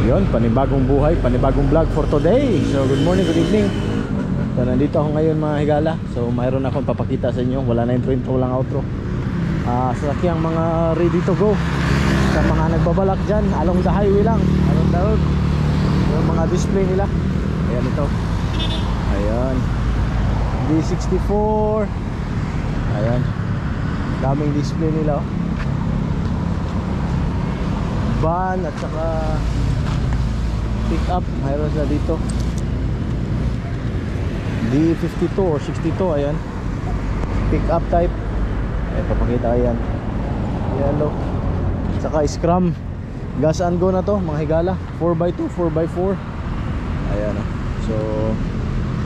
Yun, panibagong buhay, panibagong vlog for today. So good morning, good evening. So nandito ako ngayon mga higala. So mayroon akong papakita sa inyo. Wala na intro, lang outro. Sasakyang mga ready to go. Sa mga nagbabalak dyan, along the highway lang, along the road. Yung mga display nila. Ayan ito. Ayan D64. Ayan, daming display nila, oh. Van at saka pick up, mayroon sila dito D52 or 62. Ayan, pick up type. Ayan, papakita ko yan. Yellow. Saka scrum, gas and go na to mga higala. 4x2, 4x4. Ayan, oh. So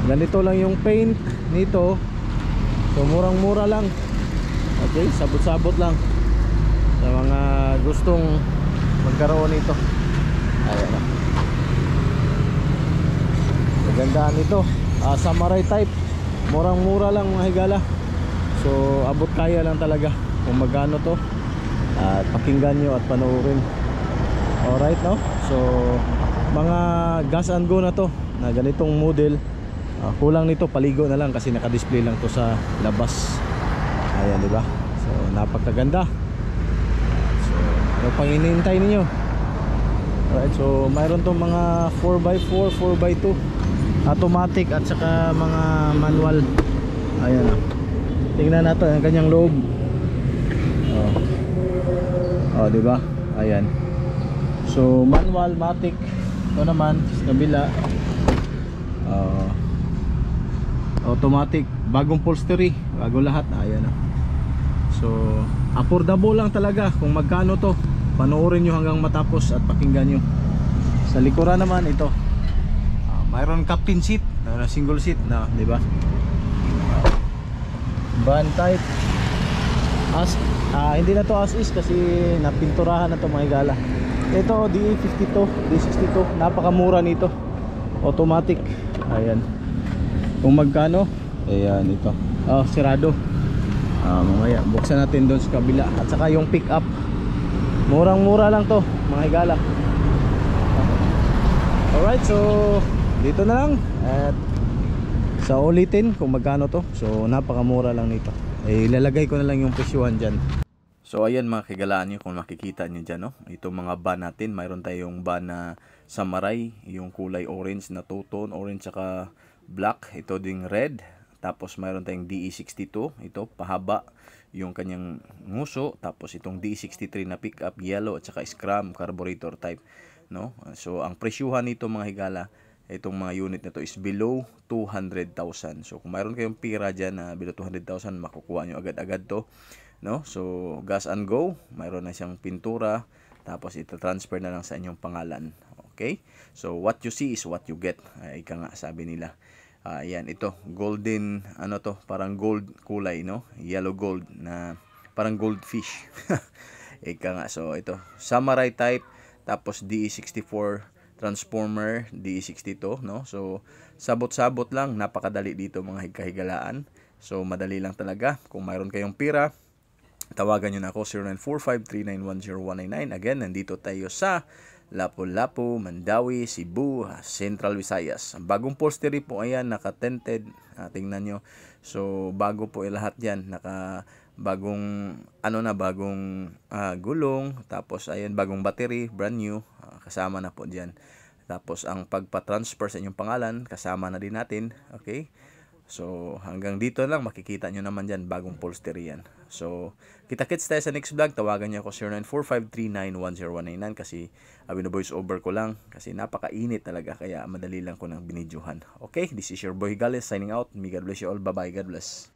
ganito lang yung paint nito. So murang mura lang. Okay, sabot-sabot lang sa mga gustong magkaroon nito. Ayan, oh. Magandaan ito, samurai type. Murang mura lang mga higala. So abot kaya lang talaga kung magkano to. At pakinggan nyo at panoorin. Alright, no? So mga gas and go na to, na ganitong model. Kulang nito, paligo na lang kasi naka-display lang to sa labas. Ayan, di ba? So napakaganda. So ano pang hinihintay ninyo? Alright, so mayroon tong mga 4x4, 4x2 automatic at saka mga manual. Ayan, tingnan natin ang kanyang loob. Oh, di ba? Ayan. So manual, matic. Ito naman sa kabila, automatic, bagong upholstery, bago lahat. Ayan. So affordable lang talaga. Kung magkano to, panoorin nyo hanggang matapos at pakinggan nyo. Sa likuran naman ito, mayroon captain seat, single seat na, di ba? Van type. Hindi na to as is kasi napinturahan na to mga higala. Ito D52, D62, napakamura nito. Automatic. Ayan. Kung magkano? Ayan ito. Sirado. Mamaya buksan natin doon sa kabila. At saka yung pick up, murang mura lang to mga higala. Alright, so dito na lang. At sa ulitin kung magkano to. So napakamura lang nito. Ilalagay ko na lang yung presyuhan dyan. So ayan mga kigalaan nyo, kung makikita nyo dyan, no? Itong mga van natin, mayroon tayong van na samurai, yung kulay orange na two-tone, orange saka black. Ito ding red. Tapos mayroon tayong DE62, ito pahaba yung kanyang nguso. Tapos itong DE63 na pickup, yellow at saka scrum carburetor type, no? So ang presyuhan nito mga higala, itong mga unit na to is below 200,000. So kung mayroon kayong pira dyan na below 200,000, makukuha nyo agad-agad to, no? So gas and go, mayroon na siyang pintura. Tapos ita-transfer na lang sa inyong pangalan. Okay? So what you see is what you get. Ika nga sabi nila. Ayan, ito golden, ano to, parang gold kulay, no? Yellow gold na parang goldfish. Ika nga. So ito samurai type. Tapos DE64 transformer, DE62, no? So sabot-sabot lang, napakadali dito mga higkahigalaan. So madali lang talaga. Kung mayroon kayong pira, tawagan nyo na ako 0945-3910199. Again, nandito tayo sa Lapu-Lapu, Mandawi, Cebu, Central Visayas. Bagong upholstery po, ayan, naka-tinted. Tingnan nyo. So bago po lahat yan, bagong bagong gulong. Tapos ayan, bagong battery, brand new, kasama na po diyan. Tapos ang pagpa-transfer sa inyong pangalan, kasama na din natin. Okay? So hanggang dito lang, makikita nyo naman dyan, bagong upholstery yan. So kita-kits tayo sa next vlog. Tawagan nyo ako 0945-3910199 kasi bino-voice over ko lang kasi napakainit talaga, kaya madali lang ko nang binidyohan. Okay, this is your boy Gales signing out. May God bless you all. Bye bye. God bless.